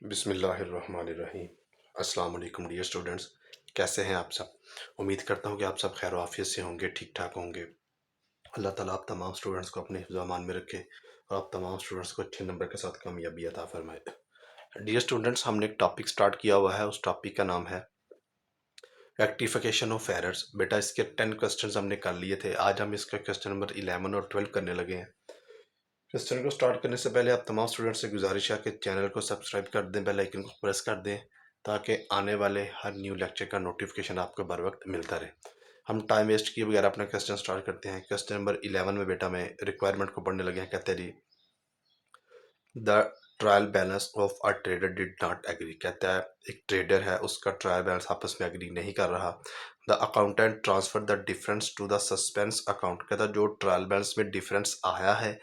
बिस्मिल्लाहिर्रहमानिर्रहीम। अस्सलाम वालेकुम डियर स्टूडेंट्स, कैसे हैं आप सब। उम्मीद करता हूँ कि आप सब खैर आफियत से होंगे, ठीक ठाक होंगे। अल्लाह ताला आप तमाम स्टूडेंट्स को अपने हिफ्ज़-ओ-अमान में रखे और आप तमाम स्टूडेंट्स को अच्छे नंबर के साथ कामयाबी अता फरमाए। डियर स्टूडेंट्स, हमने एक टॉपिक स्टार्ट किया हुआ है, उस टॉपिक का नाम है रेक्टिफिकेशन ऑफ एरर्स। बेटा इसके 10 क्वेश्चन हमने कर लिए थे। आज हम इसका क्वेश्चन नंबर 11 और 12 करने लगे हैं। क्वेश्चन को स्टार्ट करने से पहले आप तमाम स्टूडेंट्स से गुजारिश है कि चैनल को सब्सक्राइब कर दें, बेल आइकन को प्रेस कर दें ताकि आने वाले हर न्यू लेक्चर का नोटिफिकेशन आपको बर वक्त मिलता रहे। हम टाइम वेस्ट किए बगैर अपना क्वेश्चन स्टार्ट करते हैं। क्वेश्चन नंबर 11 में बेटा मैं रिक्वायरमेंट को पढ़ने लगे हैं। कहते हैं जी, the trial balance of a trader did not agree. कहता है एक ट्रेडर है, उसका ट्रायल बैलेंस आपस में एग्री नहीं कर रहा। The accountant transfer the difference to the suspense account. कहता है जो ट्रायल बैलेंस में डिफरेंस आया है,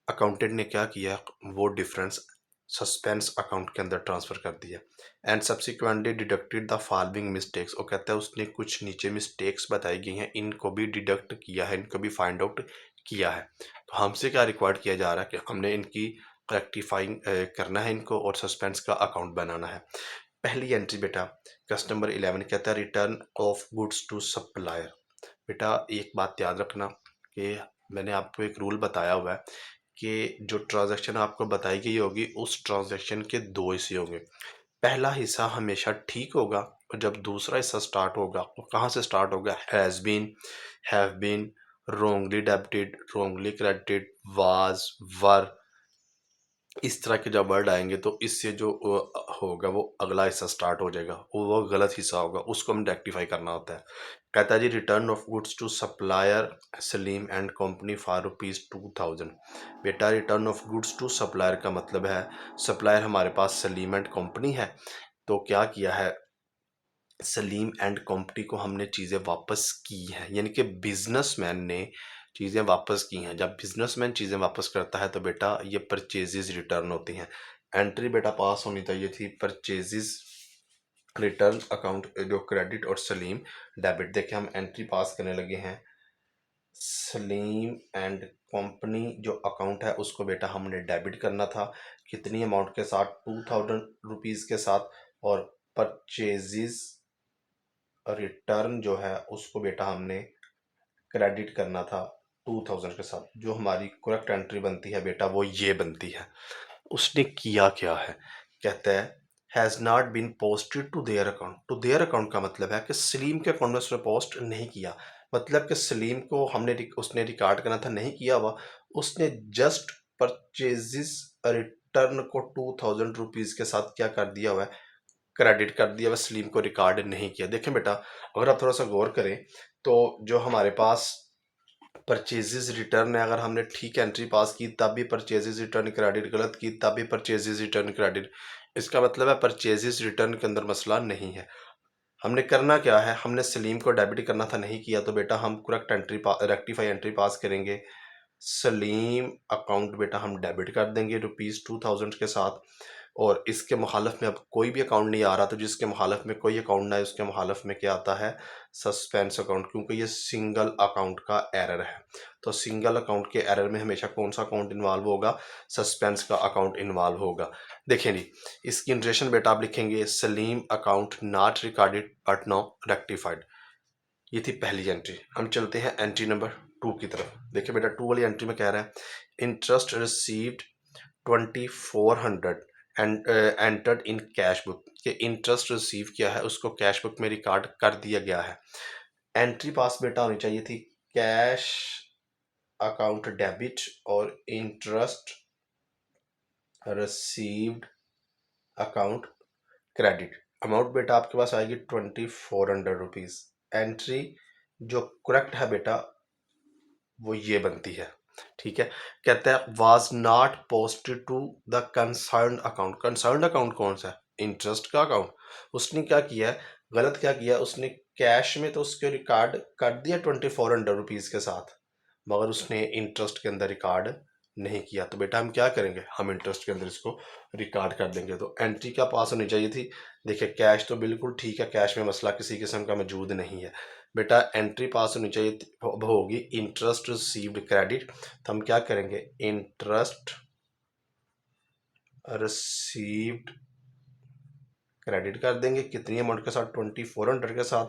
अकाउंटेंट ने क्या किया, वो डिफरेंस सस्पेंस अकाउंट के अंदर ट्रांसफर कर दिया। And subsequently deducted the following mistakes. वो कहता है उसने कुछ नीचे मिस्टेक्स बताई गई हैं, इनको भी डिडक्ट किया है, इनको भी फाइंड आउट किया है। तो हमसे क्या रिक्वायर्ड किया जा रहा है कि हमने इनकी रेक्टिफाइंग करना है इनको और सस्पेंस का अकाउंट बनाना है। पहली एंट्री बेटा क्वेश्चन नंबर 11 कहता है return of goods to supplier. बेटा एक बात याद रखना कि मैंने आपको एक रूल बताया हुआ है कि जो ट्रांजैक्शन आपको बताई गई होगी उस ट्रांजैक्शन के दो हिस्से होंगे। पहला हिस्सा हमेशा ठीक होगा और जब दूसरा हिस्सा स्टार्ट होगा वो कहाँ से स्टार्ट होगा, has been, have been, wrongly debited, wrongly credited, was, were, इस तरह के जब वर्ड आएंगे तो इससे जो होगा वो अगला हिस्सा स्टार्ट हो जाएगा, वो गलत हिस्सा होगा, उसको हम रेक्टिफाई करना होता है। कहता है जी return of goods to supplier Salim and company for ₹2000। बेटा return of goods to supplier का मतलब है सप्लायर हमारे पास सलीम एंड कंपनी है, तो क्या किया है, सलीम एंड कंपनी को हमने चीज़ें वापस की हैं, यानी कि बिजनेसमैन ने चीज़ें वापस की हैं। जब बिजनेसमैन चीज़ें वापस करता है तो बेटा ये परचेजेस रिटर्न होती हैं। एंट्री बेटा पास होनी चाहिए थी परचेजेस रिटर्न अकाउंट, जो क्रेडिट और सलीम डेबिट। देखिए हम एंट्री पास करने लगे हैं। सलीम एंड कंपनी जो अकाउंट है उसको बेटा हमने डेबिट करना था, कितनी अमाउंट के साथ, ₹2000 के साथ। और परचेजेस रिटर्न जो है उसको बेटा हमने क्रेडिट करना था 2000 के साथ। जो हमारी करेक्ट एंट्री बनती है बेटा वो ये बनती है। उसने किया क्या है, कहता है has not been posted to their account. To their account का मतलब है कि सलीम के अकाउंट में उसने पोस्ट नहीं किया, मतलब कि सलीम को उसने रिकॉर्ड करना था, नहीं किया हुआ। उसने जस्ट परचेजेस रिटर्न को ₹2000 के साथ क्या कर दिया हुआ है, क्रेडिट कर दिया, वह सलीम को रिकॉर्ड नहीं किया। देखें बेटा अगर आप थोड़ा सा गौर करें तो जो हमारे पास परचेजेस रिटर्न है, अगर हमने ठीक एंट्री पास की तब भी परचेजेस रिटर्न क्रेडिट, गलत की तब भी परचेजेस रिटर्न क्रेडिट, इसका मतलब है परचेजेस रिटर्न के अंदर मसला नहीं है। हमने करना क्या है, हमने सलीम को डेबिट करना था, नहीं किया, तो बेटा हम करेक्ट एंट्री रेक्टिफाई एंट्री पास करेंगे। सलीम अकाउंट बेटा हम डेबिट कर देंगे ₹2000 के साथ। और इसके मुखालफ में अब कोई भी अकाउंट नहीं आ रहा, तो जिसके मुखालफ में कोई अकाउंट ना है उसके मुखालफ में क्या आता है, सस्पेंस अकाउंट, क्योंकि ये सिंगल अकाउंट का एरर है। तो सिंगल अकाउंट के एरर में हमेशा कौन सा अकाउंट इन्वॉल्व होगा, सस्पेंस का अकाउंट इन्वॉल्व होगा। देखिए जी इसकी इंट्रेशन बेटा आप लिखेंगे Salim account not recorded but now rectified. ये थी पहली एंट्री। हम चलते हैं एंट्री नंबर 2 की तरफ। देखिए बेटा 2 वाली एंट्री में कह रहा है interest received 2400 and entered in cash book, कि इंटरेस्ट रिसीव किया है उसको कैश बुक में रिकॉर्ड कर दिया गया है। एंट्री पास बेटा होनी चाहिए थी कैश अकाउंट डेबिट और interest received account credit. Amount बेटा आपके पास आएगी ₹2400। एंट्री जो करेक्ट है बेटा वो ये बनती है, ठीक है। कहता है was not posted to the concern account. Concern account कौन सा है, इंटरेस्ट का अकाउंट। उसने क्या किया है, गलत क्या किया, उसने कैश में तो उसके रिकॉर्ड कर दिया ₹2400 के साथ, मगर उसने इंटरेस्ट के अंदर रिकॉर्ड नहीं किया। तो बेटा हम क्या करेंगे, हम इंटरेस्ट के अंदर इसको रिकॉर्ड कर देंगे। तो एंट्री क्या पास होनी चाहिए थी, देखिए कैश तो बिल्कुल ठीक है, कैश में मसला किसी किस्म का मौजूद नहीं है। बेटा एंट्री पास होनी चाहिए होगी इंटरेस्ट रिसीव्ड क्रेडिट। तो हम क्या करेंगे, इंटरेस्ट रिसीव्ड क्रेडिट कर देंगे कितनी अमाउंट के साथ, 2400 के साथ।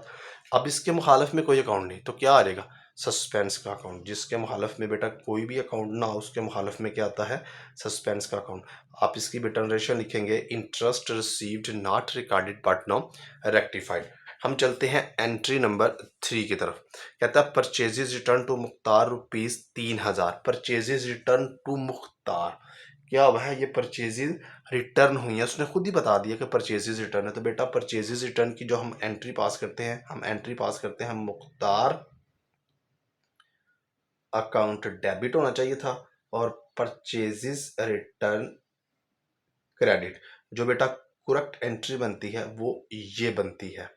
अब इसके मुखालफ में कोई अकाउंट नहीं, तो क्या आ जाएगा, सस्पेंस का अकाउंट। जिसके मुखालफ में बेटा कोई भी अकाउंट ना हो, उसके मुखालफ में क्या आता है, सस्पेंस का अकाउंट। आप इसकी बेटा नरेशन लिखेंगे, interest received not recorded but now rectified. हम चलते हैं एंट्री नंबर 3 की तरफ। कहता है purchases return to Mukhtar ₹3000। Purchases return to Mukhtar क्या हुआ है, ये परचेजेज रिटर्न हुई है, उसने खुद ही बता दिया कि परचेजेज रिटर्न है। तो बेटा परचेजेज रिटर्न की जो हम एंट्री पास करते हैं, हम एंट्री पास करते हैं मुख्तार अकाउंट डेबिट होना चाहिए था, और परचेजेज रिटर्न क्रेडिट। जो बेटा करेक्ट एंट्री बनती है वो ये बनती है,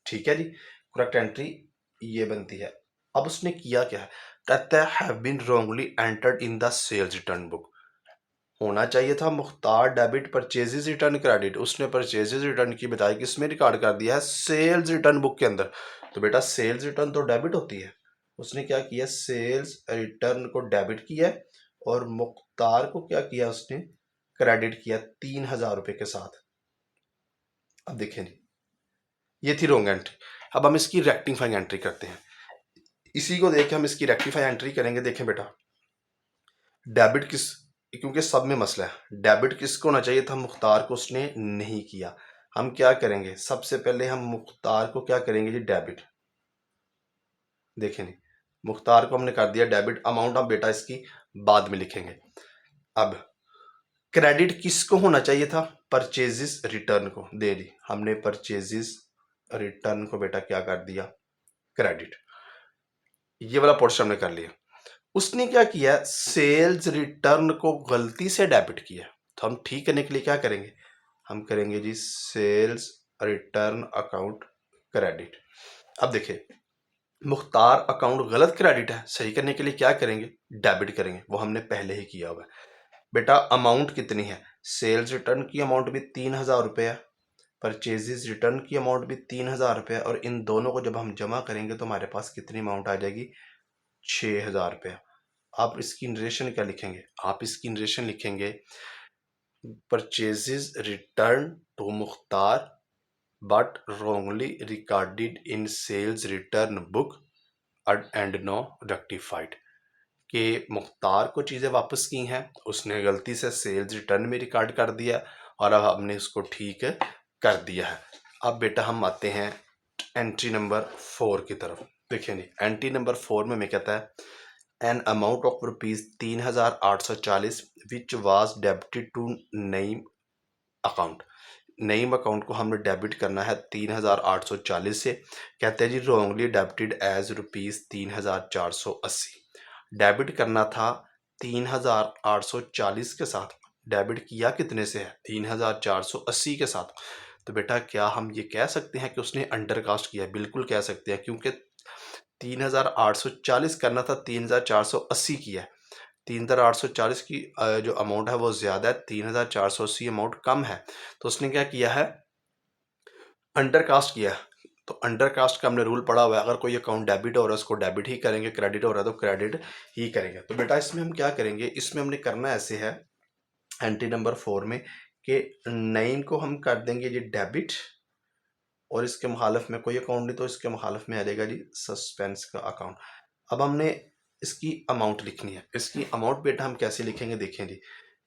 ठीक है जी, करेक्ट एंट्री ये बनती है। अब उसने किया क्या है, कहता है have been wrongly entered in the sales return book. होना चाहिए था Mukhtar debit purchases return credit, उसने परचेजेज रिटर्न की बजाय किसमें रिकॉर्ड कर दिया है, सेल्स रिटर्न बुक के अंदर। तो बेटा सेल्स रिटर्न तो डेबिट होती है, उसने क्या किया, सेल्स रिटर्न को डेबिट किया और मुख्तार को क्या किया, उसने क्रेडिट किया 3000 रुपये के साथ। अब देखें जी, ये थी रॉन्ग एंट्री। अब हम इसकी रेक्टिफाइंग एंट्री करते हैं, इसी को देख के हम इसकी रेक्टिफाई एंट्री करेंगे। देखें बेटा डेबिट किस, क्योंकि सब में मसला है, डेबिट किसको होना चाहिए था, मुख्तार को, उसने नहीं किया। हम क्या करेंगे, सबसे पहले हम मुख्तार को क्या करेंगे जी, डेबिट। देखें नहीं, मुख्तार को हमने कर दिया डेबिट, अमाउंट हम बेटा इसकी बाद में लिखेंगे। अब क्रेडिट किसको होना चाहिए था, परचेजेस रिटर्न को दे दी हमने, परचेजेस रिटर्न को बेटा क्या कर दिया, क्रेडिट। ये वाला पोर्शन हमने कर लिया। उसने क्या किया, सेल्स रिटर्न को गलती से डेबिट किया, तो हम ठीक करने के लिए क्या करेंगे, हम करेंगे जी सेल्स रिटर्न अकाउंट क्रेडिट। अब देखिए मुख्तार अकाउंट गलत क्रेडिट है, सही करने के लिए क्या करेंगे, डेबिट करेंगे, वो हमने पहले ही किया हुआ है। बेटा अमाउंट कितनी है, सेल्स रिटर्न की अमाउंट भी 3000 रुपये है, परचेजेस रिटर्न की अमाउंट भी 3000 रुपये है, और इन दोनों को जब हम जमा करेंगे तो हमारे पास कितनी अमाउंट आ जाएगी, 6000 रुपये। आप इसकी नरेशन क्या लिखेंगे, आप इसकी नरेशन लिखेंगे purchases return to Mukhtar but wrongly recorded in sales return book and no rectified. कि मुख्तार को चीज़ें वापस की हैं, उसने गलती से सेल्स रिटर्न में रिकॉर्ड कर दिया और अब हमने उसको ठीक कर दिया है। अब बेटा हम आते हैं एंट्री नंबर 4 की तरफ। देखिए नहीं, एंट्री नंबर 4 में मैं कहता है an amount of ₹3840 which was debited to Naeem account. Naeem account को हमने डेबिट करना है 3840 से। कहते हैं जी रॉन्गली डेबिटेड एज ₹3480। डेबिट करना था 3840 के साथ, डेबिट किया कितने से है, 3480 के साथ। तो बेटा क्या हम ये कह सकते हैं कि उसने अंडरकास्ट किया, बिल्कुल कह सकते हैं, क्योंकि 3840 करना था, 3480 किया है। 3840 की जो अमाउंट है वो ज़्यादा है, 3480 अमाउंट कम है, तो उसने क्या किया है, अंडरकास्ट किया है। तो अंडरकास्ट का हमने रूल पढ़ा हुआ है, अगर कोई अकाउंट डेबिट हो रहा है उसको डेबिट ही करेंगे, क्रेडिट हो रहा है तो क्रेडिट ही करेंगे। तो बेटा इसमें हम क्या करेंगे, इसमें हमने करना ऐसे है एंट्री नंबर 4 में कि 9 को हम कर देंगे जी डेबिट, और इसके मुखालफ में कोई अकाउंट नहीं, तो इसके मुखालफ में आ जाएगा जी सस्पेंस का अकाउंट। अब हमने इसकी अमाउंट लिखनी है, इसकी अमाउंट बेटा हम कैसे लिखेंगे, देखें जी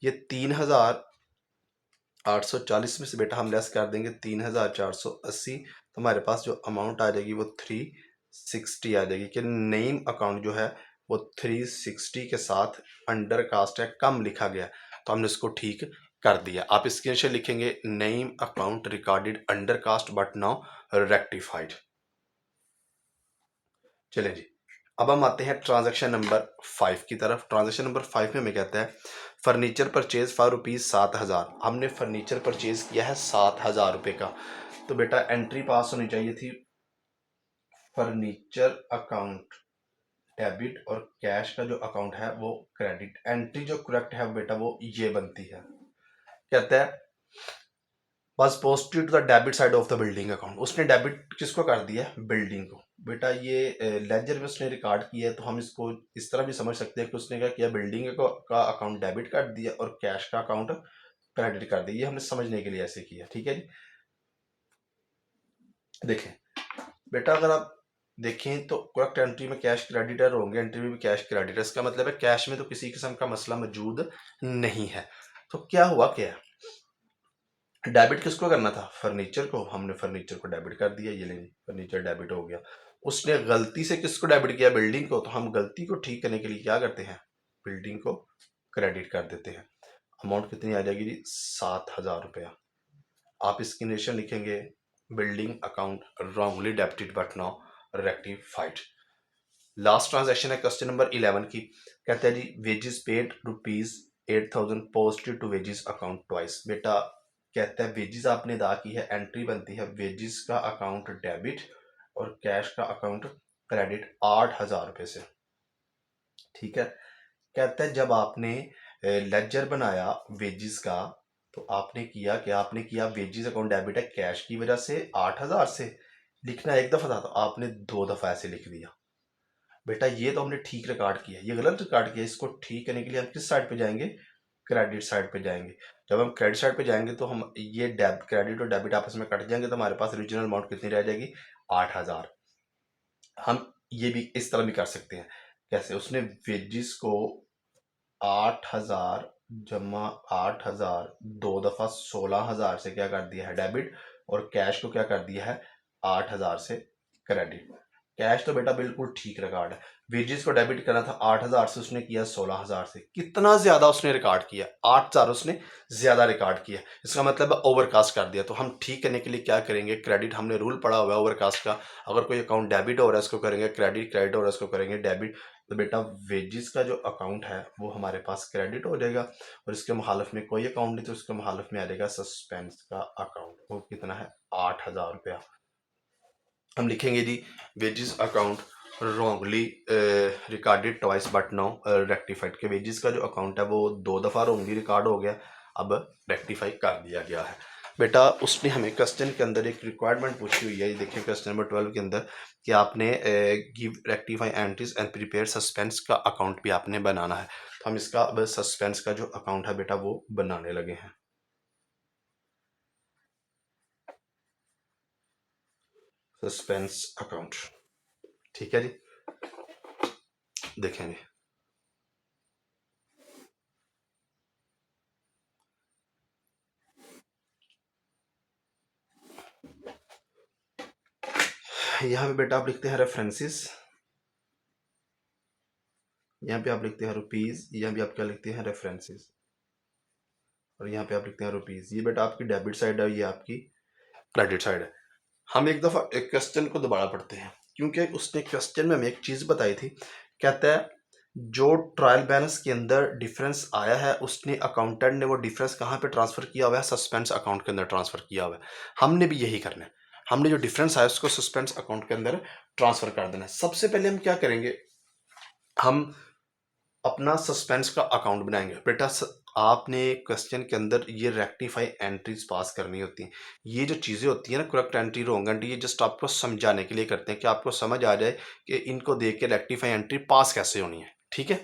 ये 3840 में से बेटा हम लेस कर देंगे 3480, तो हमारे पास जो अमाउंट आ जाएगी वो 360 आ जाएगी। कि नेम अकाउंट जो है वो 360 के साथ अंडर कास्ट है, कम लिखा गया, तो हमने इसको ठीक कर दिया। आप इसके नीचे लिखेंगे name account recorded under cast but now rectified. चलें जी, अब हम आते हैं ट्रांजैक्शन नंबर 5 की तरफ। ट्रांजैक्शन नंबर 5 में हमें कहता है फर्नीचर परचेज फॉर ₹7000। हमने फर्नीचर परचेज किया है 7000 रुपये का, तो बेटा एंट्री पास होनी चाहिए थी फर्नीचर अकाउंट डेबिट, और कैश का जो अकाउंट है वो क्रेडिट। एंट्री जो करेक्ट है बेटा वो ये बनती है, कहता है was posted to the debit side of the building account. उसने डेबिट किसको कर दिया, बिल्डिंग को। बेटा ये लेजर में उसने रिकॉर्ड किया है, तो हम इसको इस तरह भी समझ सकते हैं कि उसने क्या किया, बिल्डिंग का अकाउंट डेबिट कर दिया और कैश का अकाउंट क्रेडिट कर दी। ये हमने समझने के लिए ऐसे किया, ठीक है जी। देखें बेटा, अगर आप देखें तो करेक्ट एंट्री में कैश क्रेडिटर होंगे, एंट्री में भी कैश क्रेडिटर, इसका मतलब है कैश में तो किसी किस्म का मसला मौजूद नहीं है। तो क्या हुआ, क्या डेबिट किसको करना था, फर्नीचर को, हमने फर्नीचर को डेबिट कर दिया, ये लेंगे फर्नीचर डेबिट हो गया। उसने गलती से किसको डेबिट किया, बिल्डिंग को, तो हम गलती को ठीक करने के लिए क्या करते हैं, बिल्डिंग को क्रेडिट कर देते हैं। अमाउंट कितनी आ जाएगी जी, 7,000 रुपया। आप इसकी नेशन लिखेंगे, building account wrongly debited but now rectified. Last transaction है क्वेश्चन नंबर 11 की, कहता है जी wages paid ₹8,000 positive to wages account twice. बेटा कहता है वेजेस आपने अदा की है, एंट्री बनती है वेजेस का अकाउंट डेबिट और कैश का अकाउंट क्रेडिट 8,000 रुपये से, ठीक है। कहता है जब आपने लेजर बनाया वेजेस का, तो आपने किया क्या, आपने किया वेजेस अकाउंट डेबिट है कैश की वजह से 8,000 से, लिखना एक दफा था तो आपने 2 दफा ऐसे लिख दिया। बेटा ये तो हमने ठीक रिकॉर्ड किया, ये गलत रिकॉर्ड किया, इसको ठीक करने के लिए हम किस साइड पे जाएंगे, क्रेडिट साइड पे जाएंगे। जब हम क्रेडिट साइड पे जाएंगे तो हम ये क्रेडिट और डेबिट आपस में कट जाएंगे, तो हमारे पास ओरिजिनल अमाउंट कितनी रह जाएगी, 8,000। हम ये भी इस तरह भी कर सकते हैं, कैसे, उसने वेजिस को 8,000 जमा 8,000 2 दफा 16,000 से क्या कर दिया है डेबिट, और कैश को क्या कर दिया है 8,000 से क्रेडिट। कैश तो बेटा बिल्कुल ठीक रिकॉर्ड है, वेजेस को डेबिट करना था 8,000 से, उसने किया 16,000 से, कितना ज्यादा उसने रिकॉर्ड किया, 8,000 उसने ज्यादा रिकॉर्ड किया, इसका मतलब ओवरकास्ट कर दिया। तो हम ठीक करने के लिए क्या करेंगे, क्रेडिट, हमने रूल पढ़ा हुआ है ओवरकास्ट का, अगर कोई अकाउंट डेबिट हो रहा है इसको करेंगे क्रेडिट, क्रेडिट हो रहा है इसको करेंगे डेबिट। तो बेटा वेजेस का जो अकाउंट है वो हमारे पास क्रेडिट हो जाएगा, और इसके मुखालफ में कोई अकाउंट नहीं, तो इसके मुखालफ में आ जाएगा सस्पेंस का अकाउंट, वो कितना है 8,000 रुपया। हम लिखेंगे जी wages account wrongly recorded twice but no rectified, के वेजेस का जो अकाउंट है वो 2 दफ़ा रॉन्गली रिकॉर्ड हो गया, अब रेक्टिफाई कर दिया गया है। बेटा उसने हमें क्वेश्चन के अंदर एक रिक्वायरमेंट पूछी हुई है, देखिए क्वेश्चन नंबर 12 के अंदर कि आपने give rectify entries and prepare suspense का अकाउंट भी आपने बनाना है। तो हम इसका अब सस्पेंस का जो अकाउंट है बेटा वो बनाने लगे हैं। सस्पेंस अकाउंट, ठीक है जी, देखेंगे। यहाँ पे बेटा आप लिखते हैं रेफरेंसेस, यहाँ पे आप लिखते हैं रुपीज, यहाँ भी आप क्या लिखते हैं रेफरेंसेस, और यहाँ पे आप लिखते हैं रुपीज। ये बेटा आपकी डेबिट साइड है, ये आपकी क्रेडिट साइड है। हम एक दफा एक क्वेश्चन को दोबारा पढ़ते हैं, क्योंकि उसने क्वेश्चन में हमें एक चीज बताई थी, कहता है जो ट्रायल बैलेंस के अंदर डिफरेंस आया है, उसने अकाउंटेंट ने वो डिफरेंस कहाँ पे ट्रांसफर किया हुआ है, सस्पेंस अकाउंट के अंदर ट्रांसफर किया हुआ है। हमने भी यही करना है, हमने जो डिफरेंस आया उसको सस्पेंस अकाउंट के अंदर ट्रांसफर कर देना है। सबसे पहले हम क्या करेंगे, हम अपना सस्पेंस का अकाउंट बनाएंगे। बेटा आपने क्वेश्चन के अंदर ये रेक्टिफाई एंट्रीज पास करनी होती हैं। ये जो चीज़ें होती हैं ना, करेक्ट एंट्री रॉन्ग एंट्री, ये जस्ट आपको समझाने के लिए करते हैं कि आपको समझ आ जाए कि इनको देख के रेक्टिफाई एंट्री पास कैसे होनी है, ठीक है।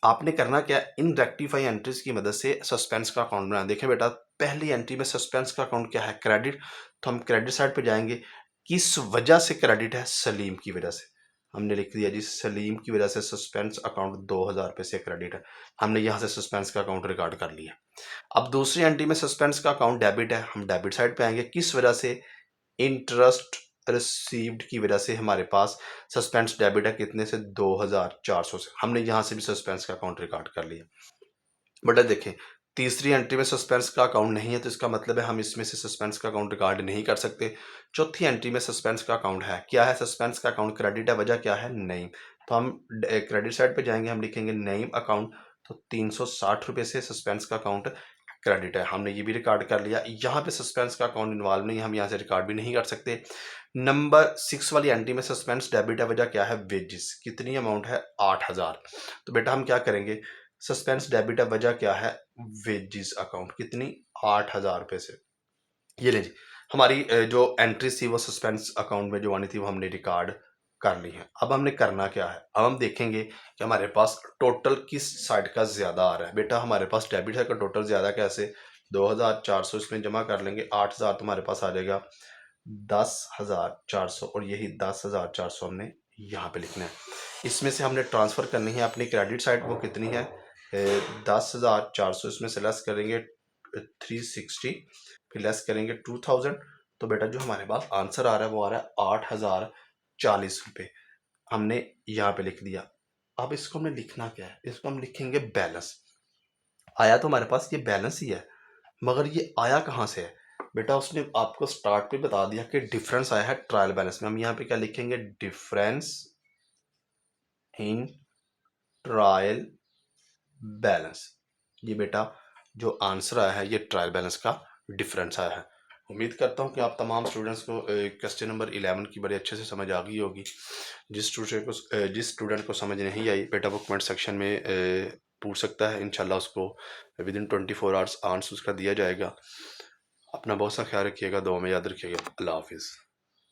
आपने करना क्या, इन रेक्टिफाई एंट्रीज की मदद से सस्पेंस का अकाउंट बनाना। देखें बेटा पहली एंट्री में सस्पेंस का अकाउंट क्या है, क्रेडिट, तो हम क्रेडिट साइड पर जाएंगे, किस वजह से क्रेडिट है, सलीम की वजह से। हमने लिख दिया जी सलीम की वजह से सस्पेंस अकाउंट 2,000 रुपये से क्रेडिट है, हमने यहाँ से सस्पेंस का अकाउंट रिकॉर्ड कर लिया। अब दूसरी एंट्री में सस्पेंस का अकाउंट डेबिट है, हम डेबिट साइड पे आएंगे, किस वजह से, इंटरेस्ट रिसीव्ड की वजह से हमारे पास सस्पेंस डेबिट है, कितने से 2,400 से, हमने यहाँ से भी सस्पेंस का अकाउंट रिकॉर्ड कर लिया। बेटा देखें तीसरी एंट्री में सस्पेंस का अकाउंट नहीं है, तो इसका मतलब है हम इसमें से सस्पेंस का अकाउंट रिकॉर्ड नहीं कर सकते। चौथी एंट्री में सस्पेंस का अकाउंट है, क्या है, सस्पेंस का अकाउंट क्रेडिट है, वजह क्या है, नेम, तो हम क्रेडिट साइड पे जाएंगे, हम लिखेंगे नेम अकाउंट, तो 360 रुपये से सस्पेंस का अकाउंट क्रेडिट है, हमने ये भी रिकॉर्ड कर लिया। यहाँ पे सस्पेंस का अकाउंट इन्वॉल्व नहीं है, हम यहाँ से रिकॉर्ड भी नहीं कर सकते। नंबर 6 वाली एंट्री में सस्पेंस डेबिट है, वजह क्या है, वेजेस, कितनी अमाउंट है 8,000। तो बेटा हम क्या करेंगे, सस्पेंस डेबिट है, वजह क्या है, वेजेस अकाउंट, कितनी 8,000 रुपये से। ये ले जी हमारी जो एंट्री थी वो सस्पेंस अकाउंट में जो आनी थी वो हमने रिकॉर्ड कर ली है। अब हमने करना क्या है, अब हम देखेंगे कि हमारे पास टोटल किस साइड का ज्यादा आ रहा है। बेटा हमारे पास डेबिट साइड का टोटल ज्यादा कैसे, 2400 इसमें जमा कर लेंगे, 8000 तुम्हारे पास आ जाएगा, 10,400, और यही 10,400 हमने यहाँ पे लिखना है। इसमें से हमने ट्रांसफ़र करनी है अपनी क्रेडिट साइड, वो कितनी है 10,400, इसमें से लेस करेंगे 360, फिर लेस करेंगे 2000, तो बेटा जो हमारे पास आंसर आ रहा है वो आ रहा है 8,040 रुपये। हमने यहाँ पे लिख दिया। अब इसको हमने लिखना क्या है, इसको हम लिखेंगे बैलेंस। आया तो हमारे पास ये बैलेंस ही है, मगर ये आया कहाँ से है बेटा, उसने आपको स्टार्ट पे बता दिया कि डिफरेंस आया है ट्रायल बैलेंस में। हम यहाँ पे क्या लिखेंगे, डिफरेंस इन ट्रायल बैलेंस। ये बेटा जो आंसर आया है ये ट्रायल बैलेंस का डिफरेंस आया है। उम्मीद करता हूँ कि आप तमाम स्टूडेंट्स को क्वेश्चन नंबर 11 की बड़े अच्छे से समझ आ गई होगी। जिस स्टूडेंट को समझ नहीं आई बेटा वो कमेंट सेक्शन में पूछ सकता है, इंशाल्लाह उसको विद इन 24 आवर्स आंसर उसका दिया जाएगा। अपना बहुत सा ख्याल रखिएगा, दुआ में याद रखिएगा। अल्लाह हाफिज़।